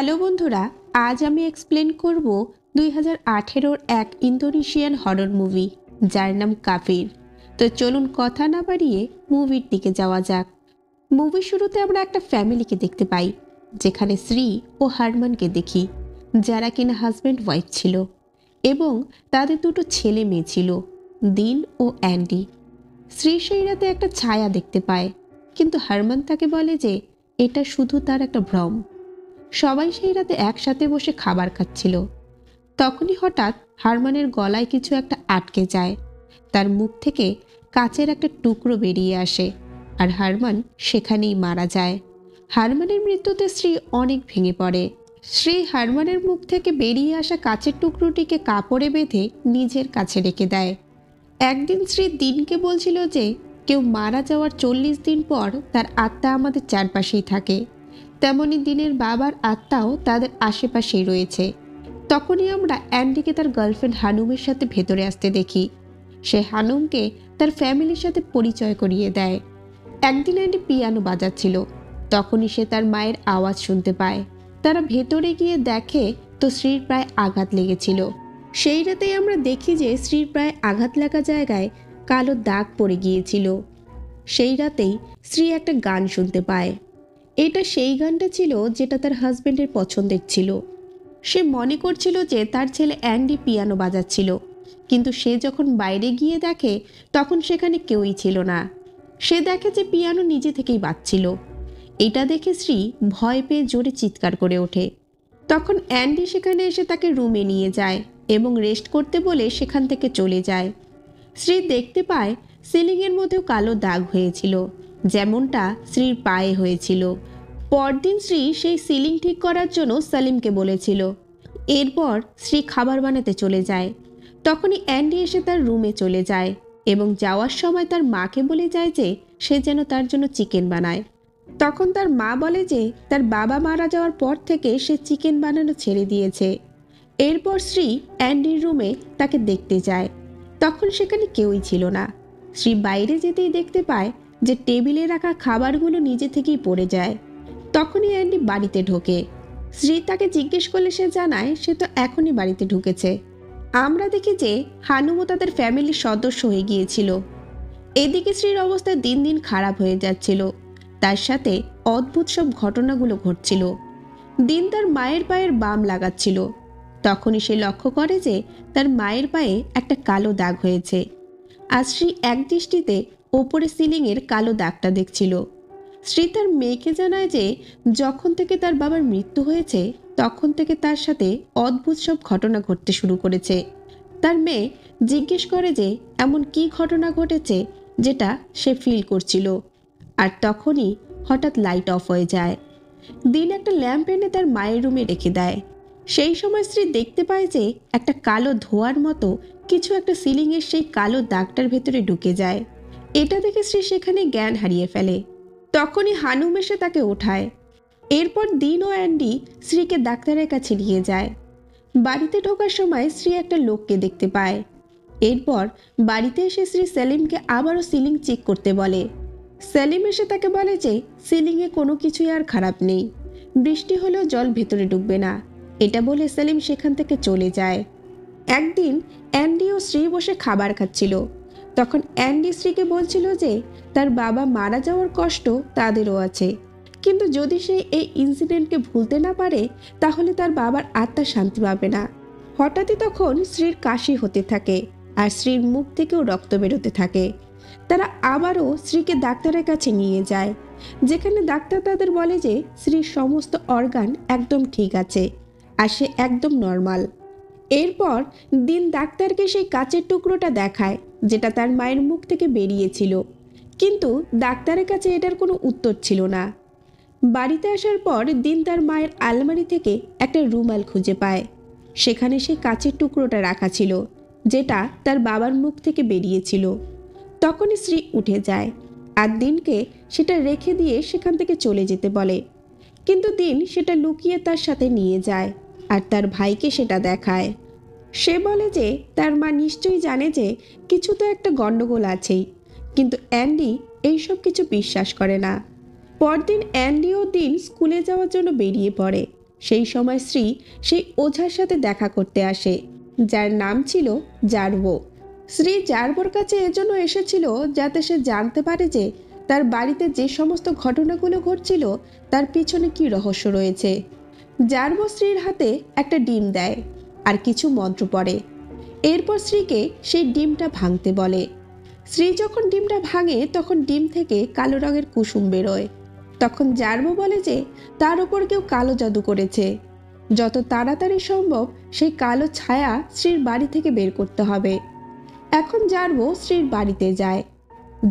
Hello বন্ধুরা, আজ আমি এক্সপ্লেন করব 2018-র এক ইন্দোনেশিয়ান হরর মুভি যার নাম কাফির। তো চলুন কথা না বাড়িয়ে মুভির দিকে যাওয়া যাক। মুভির শুরুতে আমরা একটা ফ্যামিলিকে দেখতে পাই, যেখানে শ্রী ও হারমানকে দেখি, যারা কিনা হাজব্যান্ড ওয়াইফ ছিল এবং তাদের দুটো ছেলে মেয়ে ছিল, দিন ও অ্যান্ডি। শ্রী সেই রাতে একটা ছায়া দেখতে পায়, কিন্তু হারমান তাকে বলে যে এটা শুধু তার একটা ভ্রম। সবাই সেই রাতে একসাথে বসে খাবার খাচ্ছিল। তখনই হঠাৎ হারমানের গলায় কিছু একটা আটকে যায়, তার মুখ থেকে কাচের একটা টুকরো বেরিয়ে আসে, আর হারমান সেখানেই মারা যায়। হারমানের মৃত্যুতে শ্রী অনেক ভেঙে পড়ে। শ্রী হারমানের মুখ থেকে বেরিয়ে আসা কাচের টুকরোটিকে কাপড়ে বেঁধে নিজের কাছে রেখে দেয়। একদিন শ্রী দিনকে বলছিল যে কেউ মারা যাওয়ার 40 দিন পর তার আত্মা আমাদের চারপাশেই থাকে, তেমনি দিনের বাবার আত্মাও তাদের আশেপাশেই রয়েছে। তখনই আমরা অ্যান্ডিকে তার গার্লফ্রেন্ড হানুমের সাথে ভেতরে আসতে দেখি। সে হানুমকে তার ফ্যামিলির সাথে পরিচয় করিয়ে দেয়। একদিন অ্যান্ডি পিয়ানো বাজাচ্ছিল, তখনই সে তার মায়ের আওয়াজ শুনতে পায়। তারা ভেতরে গিয়ে দেখে তো শ্রীর প্রায় আঘাত লেগেছিল। সেই রাতেই আমরা দেখি যে শ্রীর প্রায় আঘাত লাগা জায়গায় কালো দাগ পড়ে গিয়েছিল। সেই রাতেই শ্রী একটা গান শুনতে পায়। এটা সেই গানটা ছিল যেটা তার হাজবেন্ডের পছন্দের ছিল। সে মনে করছিল যে তার ছেলে অ্যান্ডি পিয়ানো বাজাচ্ছিল, কিন্তু সে যখন বাইরে গিয়ে দেখে তখন সেখানে কেউই ছিল না। সে দেখে যে পিয়ানো নিজে থেকেই বাজছিল। এটা দেখে শ্রী ভয় পেয়ে জোরে চিৎকার করে ওঠে। তখন অ্যান্ডি সেখানে এসে তাকে রুমে নিয়ে যায় এবং রেস্ট করতে বলে সেখান থেকে চলে যায়। শ্রী দেখতে পায় সিলিংয়ের মধ্যেও কালো দাগ হয়েছিল, যেমনটা শ্রীর পায়ে হয়েছিল। পরদিন শ্রী সেই সিলিং ঠিক করার জন্য সালিমকে বলেছিল। এরপর শ্রী খাবার বানাতে চলে যায়। তখনই অ্যান্ডি এসে তার রুমে চলে যায় এবং যাওয়ার সময় তার মাকে বলে যায় যে সে যেন তার জন্য চিকেন বানায়। তখন তার মা বলে যে তার বাবা মারা যাওয়ার পর থেকে সে চিকেন বানানো ছেড়ে দিয়েছে। এরপর শ্রী অ্যান্ডির রুমে তাকে দেখতে যায়। তখন সেখানে কেউই ছিল না। শ্রী বাইরে যেতেই দেখতে পায় যে টেবিলে রাখা খাবারগুলো নিজে থেকেই পড়ে যায়। তখনই অ্যান্ডি বাড়িতে ঢোকে। শ্রী তাকে জিজ্ঞেস করলে সে জানায় সে তো এখনই বাড়িতে ঢুকেছে। আমরা দেখি যে হানুমও তাদের ফ্যামিলির সদস্য হয়ে গিয়েছিল। এদিকে শ্রীর অবস্থা দিন দিন খারাপ হয়ে যাচ্ছিল। তার সাথে অদ্ভুত সব ঘটনাগুলো ঘটছিল। দিন তার মায়ের পায়ের বাম লাগাচ্ছিল। তখনই সে লক্ষ্য করে যে তার মায়ের পায়ে একটা কালো দাগ হয়েছে। আর শ্রী এক দৃষ্টিতে ওপরে সিলিংয়ের কালো দাগটা দেখছিল। শ্রী তার মেয়েকে জানায় যে যখন থেকে তার বাবার মৃত্যু হয়েছে তখন থেকে তার সাথে অদ্ভুত সব ঘটনা ঘটতে শুরু করেছে। তার মেয়ে জিজ্ঞেস করে যে এমন কি ঘটনা ঘটেছে যেটা সে ফিল করছিল। আর তখনই হঠাৎ লাইট অফ হয়ে যায়। দিন একটা ল্যাম্প এনে তার মায়ের রুমে রেখে দেয়। সেই সময় স্ত্রী দেখতে পায় যে একটা কালো ধোঁয়ার মতো কিছু একটা সিলিংয়ের সেই কালো দাগটার ভেতরে ঢুকে যায়। এটা দেখে স্ত্রী সেখানে জ্ঞান হারিয়ে ফেলে। তখনই হানুম এসে তাকে ওঠায়। এরপর দিন ও অ্যান্ডি স্ত্রীকে ডাক্তারের কাছে নিয়ে যায়। বাড়িতে ঢোকার সময় স্ত্রী একটা লোককে দেখতে পায়। এরপর বাড়িতে এসে স্ত্রী সেলিমকে আবারও সিলিং চেক করতে বলে। সেলিম এসে তাকে বলে যে সিলিংয়ে কোনো কিছুই আর খারাপ নেই, বৃষ্টি হলেও জল ভেতরে ঢুকবে না। এটা বলে সেলিম সেখান থেকে চলে যায়। একদিন অ্যান্ডি ও স্ত্রী বসে খাবার খাচ্ছিল। তখন অ্যান্ডি স্ত্রীকে বলছিল যে তার বাবা মারা যাওয়ার কষ্ট তাদেরও আছে, কিন্তু যদি সে এই ইনসিডেন্টকে ভুলতে না পারে তাহলে তার বাবার আত্মা শান্তি পাবে না। হঠাৎই তখন স্ত্রীর কাশি হতে থাকে আর স্ত্রীর মুখ থেকেও রক্ত বেরোতে থাকে। তারা আবারও স্ত্রীকে ডাক্তারের কাছে নিয়ে যায়, যেখানে ডাক্তার তাদের বলে যে স্ত্রীর সমস্ত অর্গান একদম ঠিক আছে আর সে একদম নর্মাল। এরপর দিন ডাক্তারকে সেই কাচের টুকরোটা দেখায় যেটা তার মায়ের মুখ থেকে বেরিয়েছিল, কিন্তু ডাক্তারের কাছে এটার কোনো উত্তর ছিল না। বাড়িতে আসার পর দিন তার মায়ের আলমারি থেকে একটা রুমাল খুঁজে পায়। সেখানে সেই কাচের টুকরোটা রাখা ছিল যেটা তার বাবার মুখ থেকে বেরিয়েছিল। তখনই স্ত্রী উঠে যায় আর দিনকে সেটা রেখে দিয়ে সেখান থেকে চলে যেতে বলে, কিন্তু দিন সেটা লুকিয়ে তার সাথে নিয়ে যায় আর তার ভাইকে সেটা দেখায়। সে বলে যে তার মা নিশ্চয়ই জানে যে কিছু তো একটা গণ্ডগোল আছেই, কিন্তু অ্যান্ডি এইসব কিছু বিশ্বাস করে না। পরদিন অ্যান্ডি ও দিন স্কুলে যাওয়ার জন্য বেরিয়ে পড়ে। সেই সময় শ্রী সেই ওঝার সাথে দেখা করতে আসে, যার নাম ছিল জার্বো। শ্রী জার্বোর কাছে এজন্য এসেছিল যাতে সে জানতে পারে যে তার বাড়িতে যে সমস্ত ঘটনাগুলো ঘটছিল তার পিছনে কি রহস্য রয়েছে। জার্বো শ্রীর হাতে একটা ডিম দেয় আর কিছু মন্ত্র পড়ে। এরপর শ্রীকে সেই ডিমটা ভাঙতে বলে। শ্রী যখন ডিমটা ভাঙে তখন ডিম থেকে কালো রঙের কুসুম বেরোয়। তখন জার্বো বলে যে তার উপর কেউ কালো জাদু করেছে। যত তাড়াতাড়ি সম্ভব সেই কালো ছায়া শ্রীর বাড়ি থেকে বের করতে হবে। এখন জার্বো শ্রীর বাড়িতে যায়,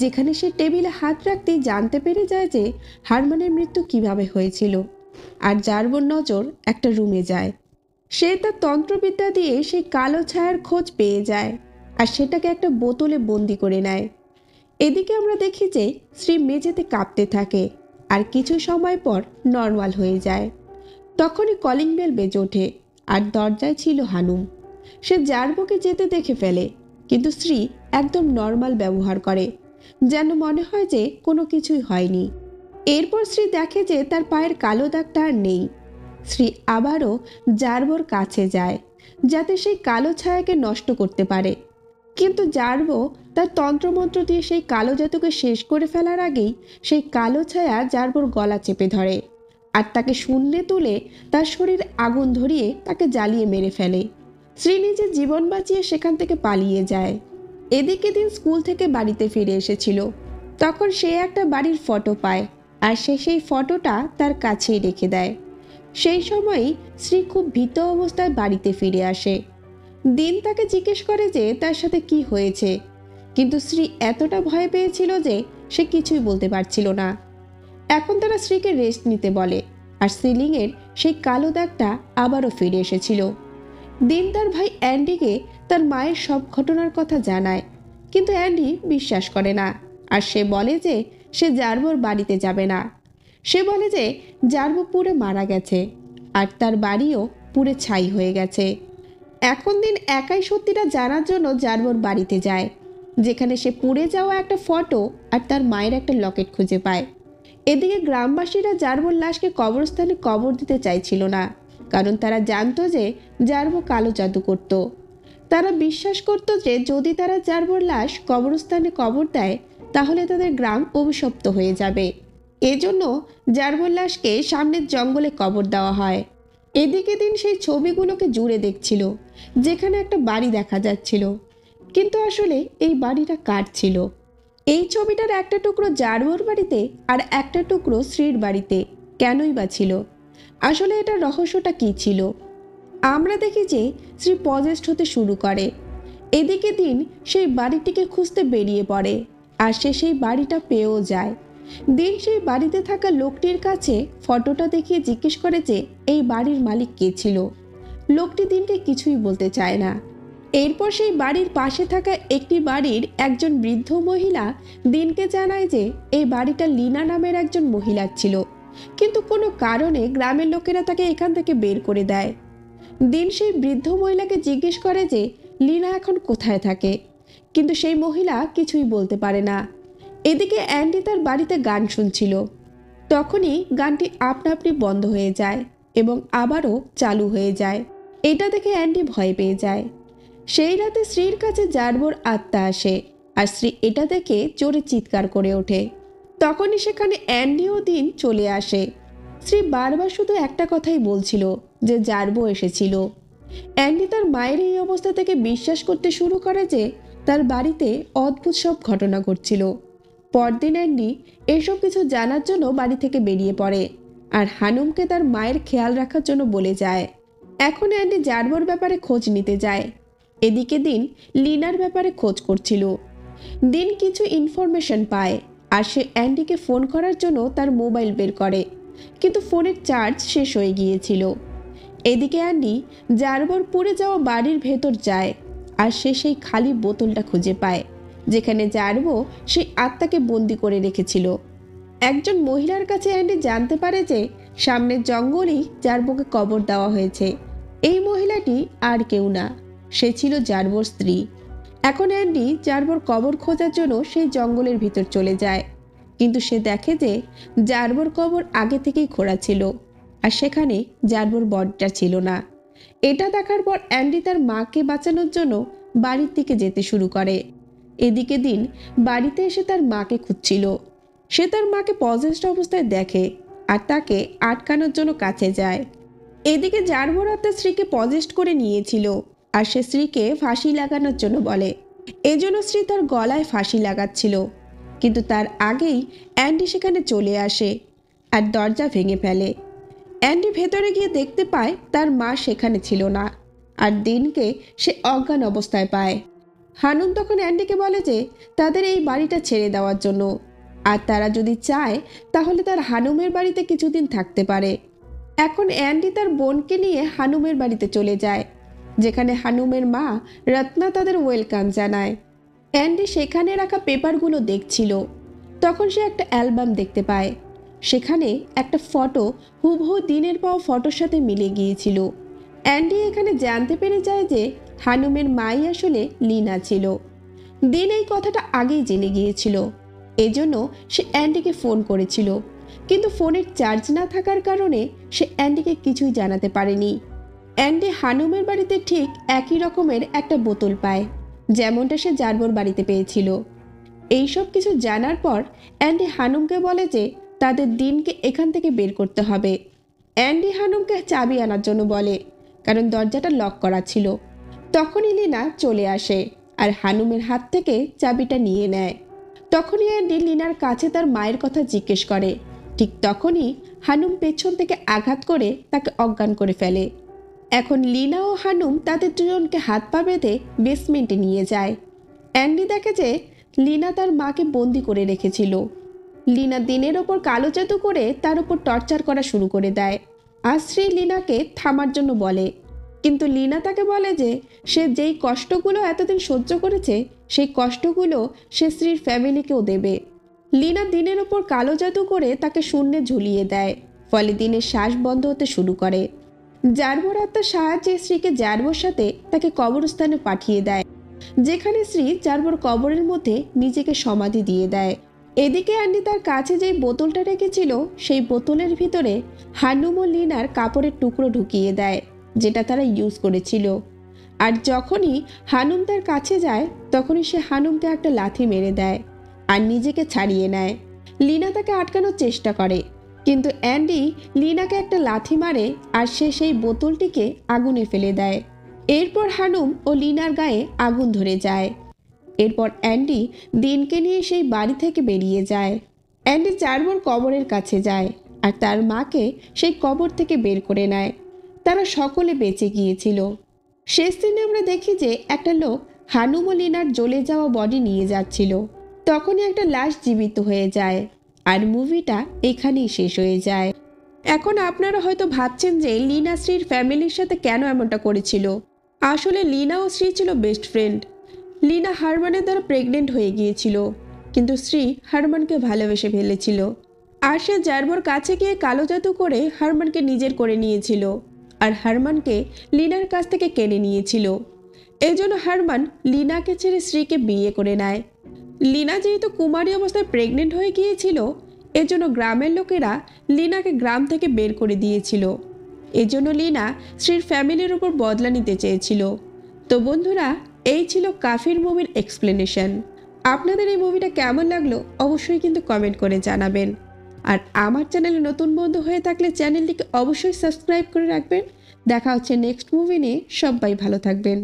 যেখানে সে টেবিলে হাত রাখতেই জানতে পেরে যায় যে হারমানের মৃত্যু কিভাবে হয়েছিল। আর জার্বোর নজর একটা রুমে যায়। সে তার তন্ত্রবিদ্যা দিয়ে সেই কালো ছায়ার খোঁজ পেয়ে যায় আর সেটাকে একটা বোতলে বন্দি করে নেয়। এদিকে আমরা দেখি যে শ্রী মেঝেতে কাঁপতে থাকে আর কিছু সময় পর নর্মাল হয়ে যায়। তখনই কলিং বেল বেজে ওঠে আর দরজায় ছিল হানুম। সে জার্বোকে যেতে দেখে ফেলে, কিন্তু শ্রী একদম নর্মাল ব্যবহার করে, যেন মনে হয় যে কোনো কিছুই হয়নি। এরপর শ্রী দেখে যে তার পায়ের কালো দাগটা আর নেই। শ্রী আবারও জার্বোর কাছে যায় যাতে সেই কালো ছায়াকে নষ্ট করতে পারে, কিন্তু জার্বো তার তন্ত্রমন্ত্র দিয়ে সেই কালো জাদুকে শেষ করে ফেলার আগেই সেই কালো ছায়া জার্বোর গলা চেপে ধরে আর তাকে শূন্যে তুলে তার শরীর আগুন ধরিয়ে তাকে জ্বালিয়ে মেরে ফেলে। শ্রী নিজের জীবন বাঁচিয়ে সেখান থেকে পালিয়ে যায়। এদিকে দিন স্কুল থেকে বাড়িতে ফিরে এসেছিল। তখন সে একটা বাড়ির ফটো পায় আর সে সেই ফটোটা তার কাছেই রেখে দেয়। সেই সময়ই শ্রী খুব ভীত অবস্থায় বাড়িতে ফিরে আসে। দিন তাকে জিজ্ঞেস করে যে তার সাথে কি হয়েছে, কিন্তু শ্রী এতটা ভয় পেয়েছিল যে সে কিছুই বলতে পারছিল না। এখন তারা শ্রীকে রেস্ট নিতে বলে আর সিলিংয়ের সেই কালো দাগটা আবারও ফিরে এসেছিল। দিন তার ভাই অ্যান্ডিকে তার মায়ের সব ঘটনার কথা জানায়, কিন্তু অ্যান্ডি বিশ্বাস করে না আর সে বলে যে সে জার্বোর বাড়িতে যাবে না। সে বলে যে জার্বো পুড়ে মারা গেছে আর তার বাড়িও পুড়ে ছাই হয়ে গেছে। এখন দিন একাই সত্যিটা জানার জন্য জার্বোর বাড়িতে যায়, যেখানে সে পুড়ে যাওয়া একটা ফটো আর তার মায়ের একটা লকেট খুঁজে পায়। এদিকে গ্রামবাসীরা জার্বোর লাশকে কবরস্থানে কবর দিতে চাইছিল না, কারণ তারা জানতো যে জার্বো কালো জাদু করত। তারা বিশ্বাস করত যে যদি তারা জার্বোর লাশ কবরস্থানে কবর দেয় তাহলে তাদের গ্রাম অভিশপ্ত হয়ে যাবে। এজন্য জার্বোর লাশকে সামনের জঙ্গলে কবর দেওয়া হয়। এদিকে দিন সেই ছবিগুলোকে জুড়ে দেখছিল, যেখানে একটা বাড়ি দেখা যাচ্ছিল, কিন্তু আসলে এই বাড়িটা কার ছিল? এই ছবিটার একটা টুকরো জার্বোর বাড়িতে আর একটা টুকরো শ্রীর বাড়িতে কেনই বা ছিল? আসলে এটার রহস্যটা কী ছিল? আমরা দেখি যে শ্রী পজেস্ট হতে শুরু করে। এদিকে দিন সেই বাড়িটিকে খুঁজতে বেরিয়ে পড়ে আর সে সেই বাড়িটা পেয়েও যায়। দিন সেই বাড়িতে থাকা লোকটির কাছে ফটোটা দেখিয়ে জিজ্ঞেস করে যে এই বাড়ির মালিক কে ছিল। লোকটি দিনকে কিছুই বলতে চায় না। এরপর সেই বাড়ির পাশে থাকা একটি বাড়ির একজন বৃদ্ধ মহিলা দিনকে জানায় যে এই বাড়িটা লিনা নামের একজন মহিলার ছিল, কিন্তু কোনো কারণে গ্রামের লোকেরা তাকে এখান থেকে বের করে দেয়। দিন সেই বৃদ্ধ মহিলাকে জিজ্ঞেস করে যে লিনা এখন কোথায় থাকে, কিন্তু সেই মহিলা কিছুই বলতে পারে না। এদিকে অ্যান্ডি তার বাড়িতে গান শুনছিল। তখনই গানটি আপনা আপনি বন্ধ হয়ে যায় এবং আবারও চালু হয়ে যায়। এটা দেখে অ্যান্ডি ভয় পেয়ে যায়। সেই রাতে শ্রীর কাছে জার্বোর আত্মা আসে আর শ্রী এটা দেখে জোরে চিৎকার করে ওঠে। তখনই সেখানে অ্যান্ডি ও দিন চলে আসে। শ্রী বারবার শুধু একটা কথাই বলছিল যে জার্বো এসেছিল। অ্যান্ডি তার মায়ের এই অবস্থা থেকে বিশ্বাস করতে শুরু করে যে তার বাড়িতে অদ্ভুত সব ঘটনা ঘটছিল। পরদিন অ্যান্ডি এসব কিছু জানার জন্য বাড়ি থেকে বেরিয়ে পড়ে আর হানুমকে তার মায়ের খেয়াল রাখার জন্য বলে যায়। এখন অ্যান্ডি জার্বোর ব্যাপারে খোঁজ নিতে যায়। এদিকে দিন লিনার ব্যাপারে খোঁজ করছিল। দিন কিছু ইনফরমেশন পায় আর সে অ্যান্ডিকে ফোন করার জন্য তার মোবাইল বের করে, কিন্তু ফোনের চার্জ শেষ হয়ে গিয়েছিল। এদিকে অ্যান্ডি জার্বোর পুড়ে যাওয়া বাড়ির ভেতর যায় আর সে সেই খালি বোতলটা খুঁজে পায়, যেখানে জার্বো সেই আত্মাকে বন্দি করে রেখেছিল। একজন মহিলার কাছে অ্যান্ডি জানতে পারে যে সামনের জঙ্গলেই জার্বোকে কবর দেওয়া হয়েছে। এই মহিলাটি আর কেউ না, সে ছিল জার্বোর স্ত্রী। এখন অ্যান্ডি জার্বোর কবর খোঁজার জন্য সেই জঙ্গলের ভিতর চলে যায়, কিন্তু সে দেখে যে জার্বোর কবর আগে থেকেই খোঁড়া ছিল আর সেখানে জার্বোর বডিটা ছিল না। এটা দেখার পর অ্যান্ডি তার মাকে বাঁচানোর জন্য বাড়ির দিকে যেতে শুরু করে। এদিকে দিন বাড়িতে এসে তার মাকে খুঁজছিল। সে তার মাকে পজেসড অবস্থায় দেখে আর তাকে আটকানোর জন্য কাছে যায়। এদিকে জার্বো তার স্ত্রীকে পজেসড করে নিয়েছিল আর সে স্ত্রীকে ফাঁসি লাগানোর জন্য বলে। এজন্য স্ত্রী তার গলায় ফাঁসি লাগাচ্ছিল, কিন্তু তার আগেই অ্যান্ডি সেখানে চলে আসে আর দরজা ভেঙে ফেলে। অ্যান্ডি ভেতরে গিয়ে দেখতে পায় তার মা সেখানে ছিল না, আর দিনকে সে অজ্ঞান অবস্থায় পায়। হানুম তখন অ্যান্ডিকে বলে যে তাদের এই বাড়িটা ছেড়ে দেওয়ার জন্য, আর তারা যদি চায় তাহলে তার হানুমের বাড়িতে কিছুদিন থাকতে পারে। এখন অ্যান্ডি তার বোনকে নিয়ে হানুমের বাড়িতে চলে যায়, যেখানে হানুমের মা রত্না তাদের ওয়েলকাম জানায়। অ্যান্ডি সেখানে রাখা পেপারগুলো দেখছিল, তখন সে একটা অ্যালবাম দেখতে পায়। সেখানে একটা ফটো হুবহু দিনের পাওয়া ফটোর সাথে মিলে গিয়েছিল। অ্যান্ডি এখানে জানতে পেরে যায় যে হানুমের মাই আসলে লিনা ছিল। দিন এই কথাটা আগেই জেনে গিয়েছিল, এজন্য সে অ্যান্ডিকে ফোন করেছিল, কিন্তু ফোনের চার্জ না থাকার কারণে সে অ্যান্ডিকে কিছুই জানাতে পারেনি। অ্যান্ডি হানুমের বাড়িতে ঠিক একই রকমের একটা বোতল পায়, যেমনটা সে জার্বোর বাড়িতে পেয়েছিল। এইসব কিছু জানার পর অ্যান্ডি হানুমকে বলে যে তাদের দিনকে এখান থেকে বের করতে হবে। অ্যান্ডি হানুমকে চাবি আনার জন্য বলে, কারণ দরজাটা লক করা ছিল। তখনই লিনা চলে আসে আর হানুমের হাত থেকে চাবিটা নিয়ে নেয়। তখনই অ্যান্ডি লিনার কাছে তার মায়ের কথা জিজ্ঞেস করে। ঠিক তখনই হানুম পেছন থেকে আঘাত করে তাকে অজ্ঞান করে ফেলে। এখন লিনা ও হানুম তাদের দুজনকে হাত পা বেঁধে বেসমেন্টে নিয়ে যায়। অ্যান্ডি দেখে যে লিনা তার মাকে বন্দি করে রেখেছিল। লিনা দিনের ওপর কালো জাদু করে তার উপর টর্চার করা শুরু করে দেয়। আর শ্রী লিনাকে থামার জন্য বলে, কিন্তু লিনা তাকে বলে যে সে যেই কষ্টগুলো এতদিন সহ্য করেছে সেই কষ্টগুলো সে শ্রীর ফ্যামিলিকেও দেবে। লিনা দিনের ওপর কালো জাদু করে তাকে শূন্যে ঝুলিয়ে দেয়, ফলে দিনের শ্বাস বন্ধ হতে শুরু করে। জার্বোর আত্মার সাহায্যে স্ত্রীকে জার্বোর সাথে তাকে কবরস্থানে পাঠিয়ে দেয়, যেখানে স্ত্রী জার্বোর কবরের মধ্যে নিজেকে সমাধি দিয়ে দেয়। এদিকে অ্যান্ডি তার কাছে যেই বোতলটা রেখেছিল সেই বোতলের ভিতরে হানুম ও লিনার কাপড়ের টুকরো ঢুকিয়ে দেয়, যেটা তারা ইউজ করেছিল। আর যখনই হানুম তার কাছে যায় তখনই সে হানুমকে একটা লাথি মেরে দেয় আর নিজেকে ছাড়িয়ে নেয়। লিনা তাকে আটকানোর চেষ্টা করে, কিন্তু অ্যান্ডি লিনাকে একটা লাথি মারে আর সে সেই বোতলটিকে আগুনে ফেলে দেয়। এরপর হানুম ও লিনার গায়ে আগুন ধরে যায়। এরপর অ্যান্ডি দিনকে নিয়ে সেই বাড়ি থেকে বেরিয়ে যায়। অ্যান্ডি জার্বোর কবরের কাছে যায় আর তার মাকে সেই কবর থেকে বের করে নেয়। তারা সকলে বেঁচে গিয়েছিল। শেষ দিনে আমরা দেখি যে একটা লোক হানুম ও লিনার জ্বলে যাওয়া বডি নিয়ে যাচ্ছিল। তখনই একটা লাশ জীবিত হয়ে যায় আর মুভিটা এখানেই শেষ হয়ে যায়। এখন আপনারা হয়তো ভাবছেন যে লিনা শ্রীর ফ্যামিলির সাথে কেন এমনটা করেছিল। আসলে লিনা ও শ্রী ছিল বেস্ট ফ্রেন্ড। লিনা হারমানের দ্বারা প্রেগনেন্ট হয়ে গিয়েছিল, কিন্তু শ্রী হারমানকে ভালোবেসে ফেলেছিল আর সে জার্বোর কাছে গিয়ে কালো জাদু করে হারমানকে নিজের করে নিয়েছিল আর হারমানকে লিনার কাছ থেকে কেড়ে নিয়েছিল। এই জন্য হারমান লিনাকে ছেড়ে শ্রীকে বিয়ে করে নেয়। লিনা যেহেতু কুমারী অবস্থায় প্রেগনেন্ট হয়ে গিয়েছিল, এজন্য গ্রামের লোকেরা লিনাকে গ্রাম থেকে বের করে দিয়েছিল। এজন্য লিনা শ্রীর ফ্যামিলির উপর বদলা নিতে চেয়েছিল। তো বন্ধুরা, এই ছিল কাফির মুভির এক্সপ্লেনেশন। আপনাদের এই মুভিটা কেমন লাগলো অবশ্যই কিন্তু কমেন্ট করে জানাবেন। আর আমার চ্যানেলে নতুন বন্ধু হয়ে থাকলে চ্যানেলটিকে অবশ্যই সাবস্ক্রাইব করে রাখবেন। দেখা হচ্ছে নেক্সট মুভি নিয়ে। সবাই ভালো থাকবেন।